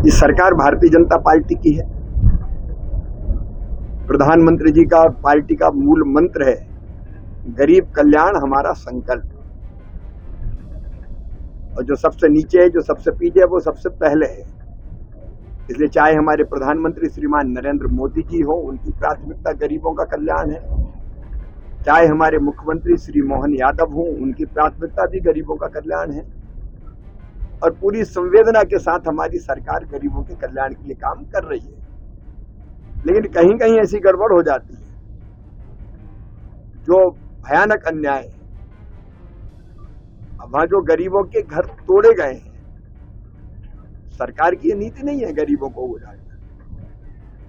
ये सरकार भारतीय जनता पार्टी की है। प्रधानमंत्री जी का पार्टी का मूल मंत्र है गरीब कल्याण हमारा संकल्प। और जो सबसे नीचे है, जो सबसे पीछे है, वो सबसे पहले है। इसलिए चाहे हमारे प्रधानमंत्री श्रीमान नरेंद्र मोदी जी हो, उनकी प्राथमिकता गरीबों का कल्याण है। चाहे हमारे मुख्यमंत्री श्री मोहन यादव हो, उनकी प्राथमिकता भी गरीबों का कल्याण है। और पूरी संवेदना के साथ हमारी सरकार गरीबों के कल्याण के लिए काम कर रही है। लेकिन कहीं कहीं ऐसी गड़बड़ हो जाती है जो भयानक अन्याय है। वहां जो गरीबों के घर तोड़े गए हैं, सरकार की ये नीति नहीं है गरीबों को उजाड़ना।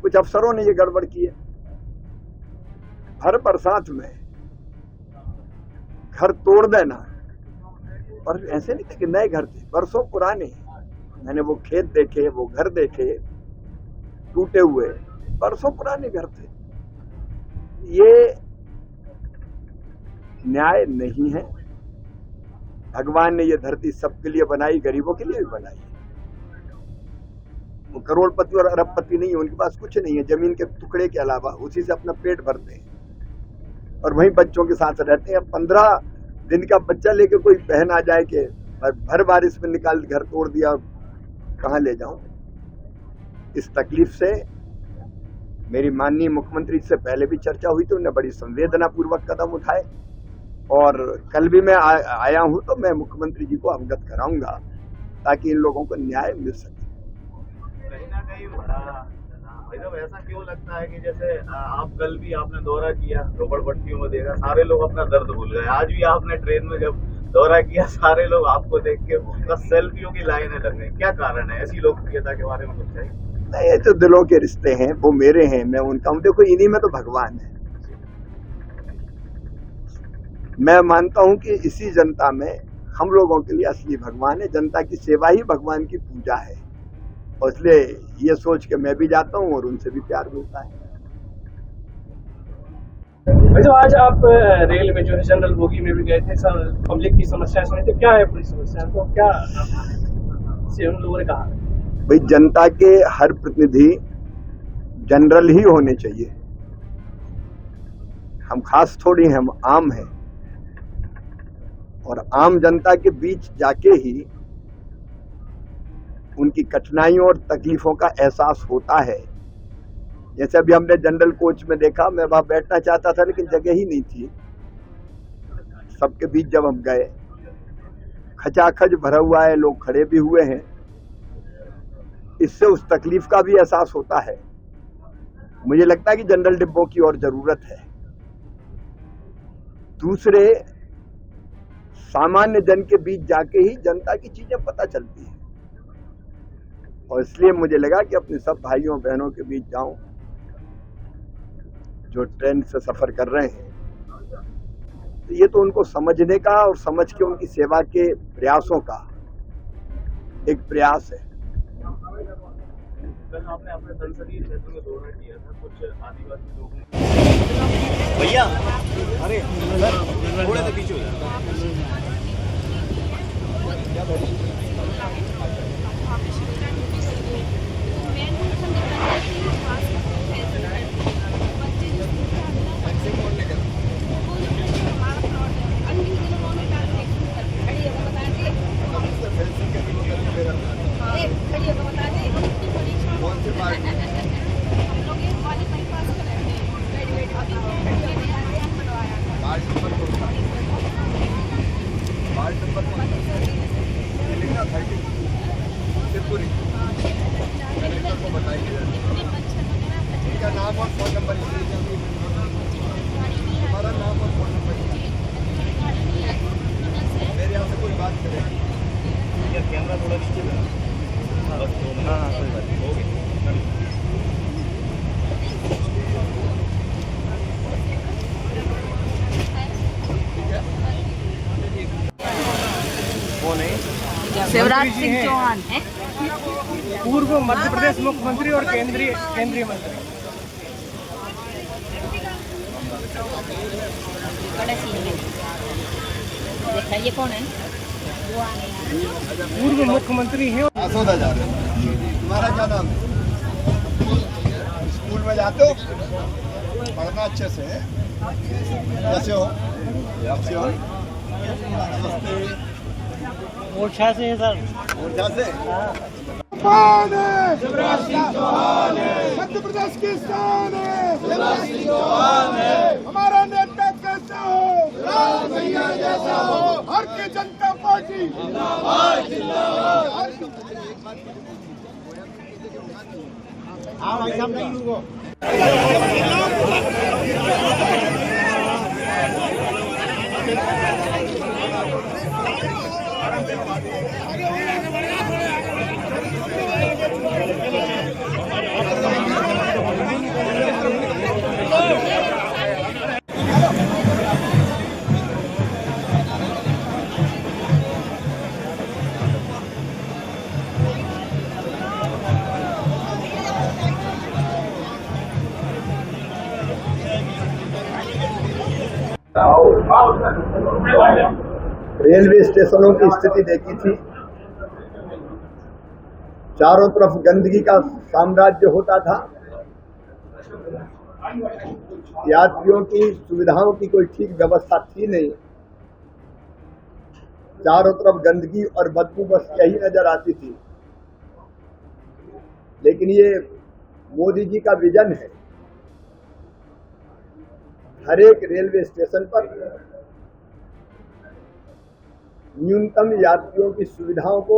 कुछ अफसरों ने ये गड़बड़ की है। हर बरसात में घर तोड़ देना, और ऐसे नहीं थे कि नए घर थे, बरसों पुराने। मैंने वो खेत देखे, वो घर देखे टूटे हुए, बरसों पुराने घर थे। ये न्याय नहीं है। भगवान ने ये धरती सबके लिए बनाई, गरीबों के लिए भी बनाई। वो करोड़पति और अरबपति नहीं है, उनके पास कुछ नहीं है जमीन के टुकड़े के अलावा, उसी से अपना पेट भरते हैं और वहीं बच्चों के साथ रहते हैं। 15 दिन का बच्चा लेके कोई बहन आ जाए कि भर बारिश में निकाल घर तोड़ दिया, कहां ले जाऊं। इस तकलीफ से मेरी माननीय मुख्यमंत्री से पहले भी चर्चा हुई थी, उन्होंने बड़ी संवेदना पूर्वक कदम उठाए। और कल भी मैं आया हूं तो मैं मुख्यमंत्री जी को अवगत कराऊंगा ताकि इन लोगों को न्याय मिल सके। कहीं ना कहीं ऐसा क्यों लगता है कि जैसे आप कल भी आपने दौरा किया, झोपड़पट्टियों में देखा, सारे लोग अपना दर्द भूल गए। आज भी आपने ट्रेन में जब दौरा किया, सारे लोग आपको देख के बस सेल्फियों की लाइनें लग गई। क्या कारण है? ऐसी लोकप्रियता के बारे में कुछ चाहिए? नहीं, ये तो दिलों के रिश्ते हैं, वो मेरे हैं, मैं उनका हूं। देखो, इन्हीं में तो भगवान है। मैं मानता हूं कि इसी जनता में हम लोगों के लिए असली भगवान है। जनता की सेवा ही भगवान की पूजा है, और इसलिए ये सोच के मैं भी जाता हूं और उनसे भी प्यार मिलता है। तो आज आप रेल में जो है जनरल बोगी में भी गए थे, सर पब्लिक की समस्या सुनी, तो क्या है पूरी समस्या, तो क्या से उन लोगों ने कहा? भाई, जनता के हर प्रतिनिधि जनरल ही होने चाहिए। हम खास थोड़ी हैं, हम आम हैं। और आम जनता के बीच जाके ही उनकी कठिनाइयों और तकलीफों का एहसास होता है। जैसे अभी हमने जनरल कोच में देखा, मैं वहां बैठना चाहता था लेकिन जगह ही नहीं थी। सबके बीच जब हम गए, खचाखच भरा हुआ है, लोग खड़े भी हुए हैं। इससे उस तकलीफ का भी एहसास होता है। मुझे लगता है कि जनरल डिब्बों की और जरूरत है। दूसरे, सामान्य जन के बीच जाके ही जनता की चीजें पता चलती हैं, और इसलिए मुझे लगा कि अपने सब भाइयों बहनों के बीच जाऊं जो ट्रेन से सफर कर रहे हैं। तो ये तो उनको समझने का और समझ के उनकी सेवा के प्रयासों का एक प्रयास है। कल आपने अपने संसदीय क्षेत्र में दौरा किया था, कुछ आदिवासी लोगों भैया, अरे थोड़े से पीछे हो जाए। नाम और फोन नंबर, हमारा नाम और फोन नंबर, मेरे यहाँ से कोई बात करें। कैमरा थोड़ा नीचे हाँ, कोई बात नहीं, होगी। वो नहीं, शिवराज सिंह चौहान है, पूर्व मध्य प्रदेश मुख्यमंत्री और केंद्रीय मंत्री। बड़ा सीन है। देखा ये कौन है? पूर्व मुख्यमंत्री हैं। तुम्हारा क्या नाम है? स्कूल में जाते हो? पढ़ना अच्छे से है? कैसे हो? कैसे हो? ओरछा से है सर। ओरछा से? मध्य प्रदेश की शान है, हमारा नेता कैसा हो, भैया जैसा हो, भारतीय जनता पार्टी रेलवे स्टेशनों की स्थिति देखी थी। चारों तरफ गंदगी का साम्राज्य होता था। यात्रियों की सुविधाओं की कोई ठीक व्यवस्था थी नहीं। चारों तरफ गंदगी और बदबू बस यही नजर आती थी। लेकिन ये मोदी जी का विजन है। हर एक रेलवे स्टेशन पर न्यूनतम यात्रियों की सुविधाओं को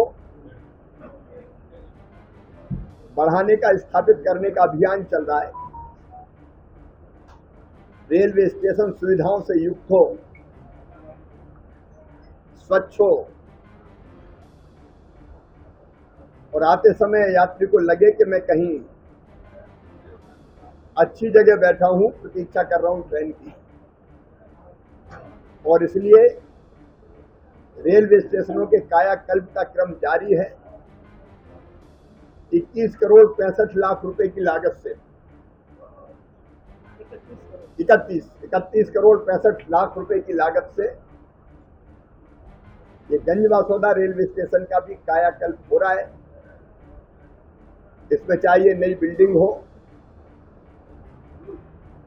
बढ़ाने का, स्थापित करने का अभियान चल रहा है। रेलवे स्टेशन सुविधाओं से युक्त हो, स्वच्छ हो और आते समय यात्री को लगे कि मैं कहीं अच्छी जगह बैठा हूं, प्रतीक्षा कर रहा हूं ट्रेन की। और इसलिए रेलवे स्टेशनों के कायाकल्प का क्रम जारी है। 21 करोड़ 65 लाख रुपए की लागत से 31 करोड़ 65 लाख रुपए की लागत से ये गंजवासौदा रेलवे स्टेशन का भी कायाकल्प हो रहा है। इसमें चाहिए नई बिल्डिंग हो,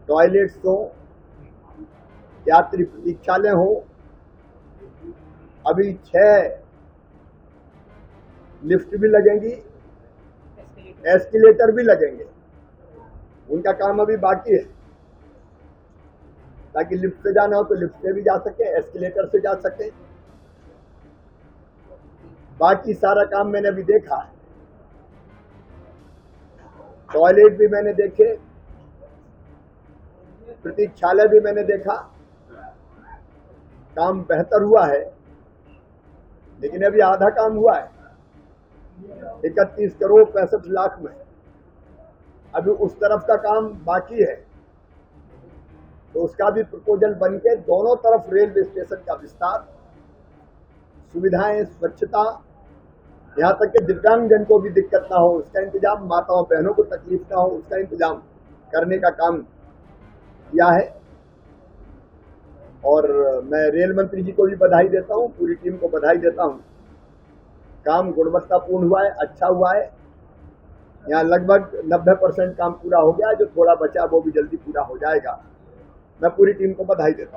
टॉयलेट्स हो, यात्री प्रतीक्षालय हो। अभी 6 लिफ्ट भी लगेंगी, एस्केलेटर भी लगेंगे। उनका काम अभी बाकी है, ताकि लिफ्ट से जाना हो तो लिफ्ट से भी जा सके, एस्केलेटर से जा सके। बाकी सारा काम मैंने अभी देखा। टॉयलेट भी मैंने देखे, प्रतीक्षालय भी मैंने देखा। काम बेहतर हुआ है, लेकिन अभी आधा काम हुआ है। 31 करोड़ 65 लाख में अभी उस तरफ का काम बाकी है। तो उसका भी प्रपोजल बनके दोनों तरफ रेलवे स्टेशन का विस्तार, सुविधाएं, स्वच्छता, यहां तक कि दिव्यांगजन को भी दिक्कत ना हो उसका इंतजाम, माताओं बहनों को तकलीफ ना हो उसका इंतजाम करने का काम किया है। और मैं रेल मंत्री जी को भी बधाई देता हूं, पूरी टीम को बधाई देता हूं। काम गुणवत्तापूर्ण हुआ है, अच्छा हुआ है। यहाँ लगभग 90% काम पूरा हो गया है। जो थोड़ा बचा वो भी जल्दी पूरा हो जाएगा। मैं पूरी टीम को बधाई देता हूं।